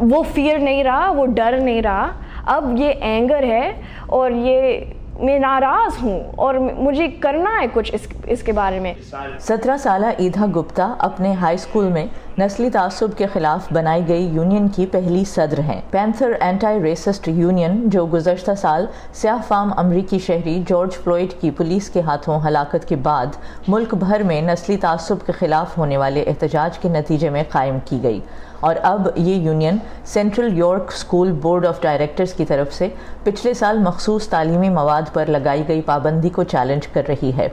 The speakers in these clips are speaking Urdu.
وہ فیئر نہیں رہا, وہ ڈر نہیں رہا, اب یہ اینگر ہے اور یہ میں ناراض ہوں اور مجھے کرنا ہے کچھ اس کے بارے میں. 17 سالہ ایدھا گپتا اپنے ہائی اسکول میں نسلی تعصب کے خلاف بنائی گئی یونین کی پہلی صدر ہیں. پینتھر اینٹی ریسسٹ یونین, جو گزشتہ سال سیاہ فام امریکی شہری جارج فلوئڈ کی پولیس کے ہاتھوں ہلاکت کے بعد ملک بھر میں نسلی تعصب کے خلاف ہونے والے احتجاج کے نتیجے میں قائم کی گئی, اور اب یہ union central York school board of directors کی طرف سے پچھلے سال مخصوص تعلیمی مواد پر لگائی گئی پابندی کو چیلنج کر رہی ہے.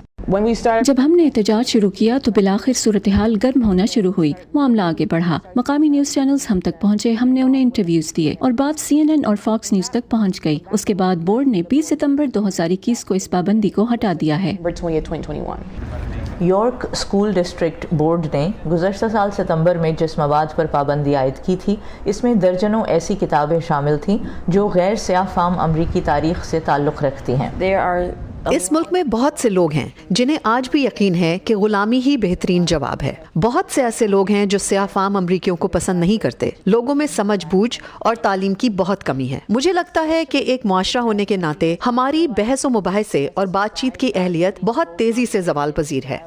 جب ہم نے احتجاج شروع کیا تو بالآخر صورتحال گرم ہونا شروع ہوئی. معاملہ آگے بڑھا, مقامی نیوز چینلز ہم تک پہنچے, ہم نے انہیں انٹرویوز دیے اور بات CNN اور فاکس نیوز تک پہنچ گئی. اس کے بعد بورڈ نے 20 ستمبر 2021 کو اس پابندی کو ہٹا دیا ہے. یارک اسکول ڈسٹرکٹ بورڈ نے گزشتہ سال ستمبر میں جس مواد پر پابندی عائد کی تھی, اس میں درجنوں ایسی کتابیں شامل تھیں جو غیر سیاہ فام امریکی تاریخ سے تعلق رکھتی ہیں. اس ملک میں بہت سے لوگ ہیں جنہیں آج بھی یقین ہے کہ غلامی ہی بہترین جواب ہے. بہت سے ایسے لوگ ہیں جو سیاہ فام امریکیوں کو پسند نہیں کرتے. لوگوں میں سمجھ بوجھ اور تعلیم کی بہت کمی ہے. مجھے لگتا ہے کہ ایک معاشرہ ہونے کے ناطے ہماری بحث و مباحثے اور بات چیت کی اہلیت بہت تیزی سے زوال پذیر ہے.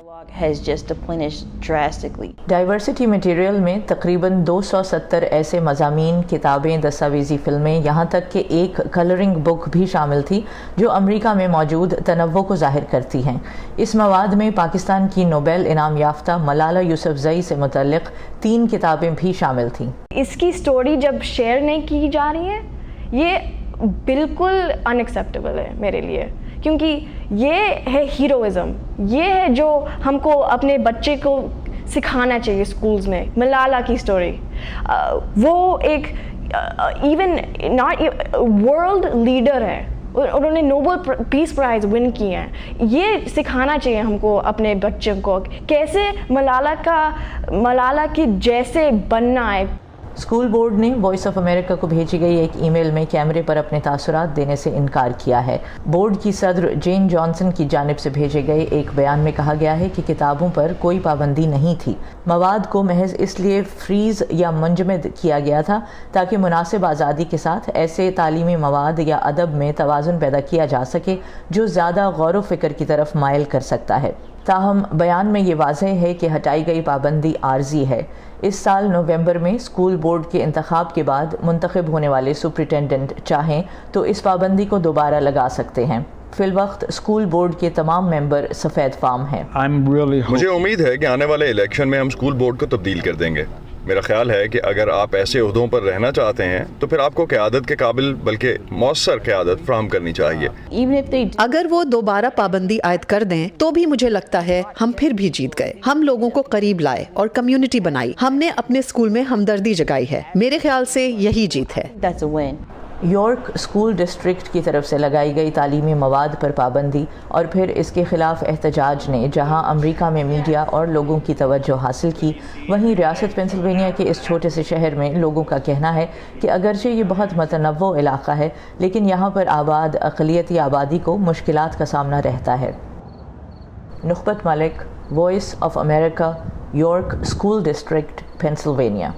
ڈائیورسٹی میٹیریل میں تقریباً 270 ایسے مضامین, کتابیں, دستاویزی فلمیں, یہاں تک کہ ایک کلرنگ بک بھی شامل تھی جو امریکہ میں موجود تنوع کو ظاہر کرتی ہیں. اس مواد میں پاکستان کی نوبیل انعام یافتہ ملالہ یوسفزئی سے متعلق 3 کتابیں بھی شامل تھیں. اس کی سٹوری جب شیئر نہیں کی جا رہی ہے, یہ بالکل ان ایکسیپٹیبل ہے میرے لیے, کیونکہ یہ ہے ہیروازم, یہ ہے جو ہم کو اپنے بچے کو سکھانا چاہیے اسکولز میں. ملالہ کی سٹوری, وہ ایک ایون ناٹ ورلڈ لیڈر ہے, انہوں نے نوبل پیس پرائز ون کی ہیں. یہ سکھانا چاہیے ہم کو اپنے بچوں کو کیسے ملالہ کی جیسے بننا ہے. اسکول بورڈ نے وائس آف امریکہ کو بھیجی گئی ایک ای میل میں کیمرے پر اپنے تاثرات دینے سے انکار کیا ہے. بورڈ کی صدر جین جانسن کی جانب سے بھیجے گئے ایک بیان میں کہا گیا ہے کہ کتابوں پر کوئی پابندی نہیں تھی. مواد کو محض اس لیے فریز یا منجمد کیا گیا تھا تاکہ مناسب آزادی کے ساتھ ایسے تعلیمی مواد یا ادب میں توازن پیدا کیا جا سکے جو زیادہ غور و فکر کی طرف مائل کر سکتا ہے. تاہم بیان میں یہ واضح ہے کہ ہٹائی گئی پابندی عارضی ہے. اس سال نومبر میں اسکول بورڈ کے انتخاب کے بعد منتخب ہونے والے سپرنٹینڈنٹ چاہیں تو اس پابندی کو دوبارہ لگا سکتے ہیں. فی الوقت اسکول بورڈ کے تمام ممبر سفید فام ہیں. مجھے امید ہے کہ آنے والے الیکشن میں ہم اسکول بورڈ کو تبدیل کر دیں گے. میرا خیال ہے کہ اگر آپ ایسے عہدوں پر رہنا چاہتے ہیں تو پھر آپ کو قیادت کے قابل بلکہ مؤثر قیادت فراہم کرنی چاہیے. اگر وہ دوبارہ پابندی عائد کر دیں تو بھی مجھے لگتا ہے ہم پھر بھی جیت گئے. ہم لوگوں کو قریب لائے اور کمیونٹی بنائی. ہم نے اپنے اسکول میں ہمدردی جگائی ہے. میرے خیال سے یہی جیت ہے. یارک اسکول ڈسٹرکٹ کی طرف سے لگائی گئی تعلیمی مواد پر پابندی اور پھر اس کے خلاف احتجاج نے جہاں امریکہ میں میڈیا اور لوگوں کی توجہ حاصل کی, وہیں ریاست پینسلوینیا کے اس چھوٹے سے شہر میں لوگوں کا کہنا ہے کہ اگرچہ یہ بہت متنوع علاقہ ہے لیکن یہاں پر آباد اقلیتی آبادی کو مشکلات کا سامنا رہتا ہے. Nukhbat Malik, Voice of America, York school district, Pennsylvania.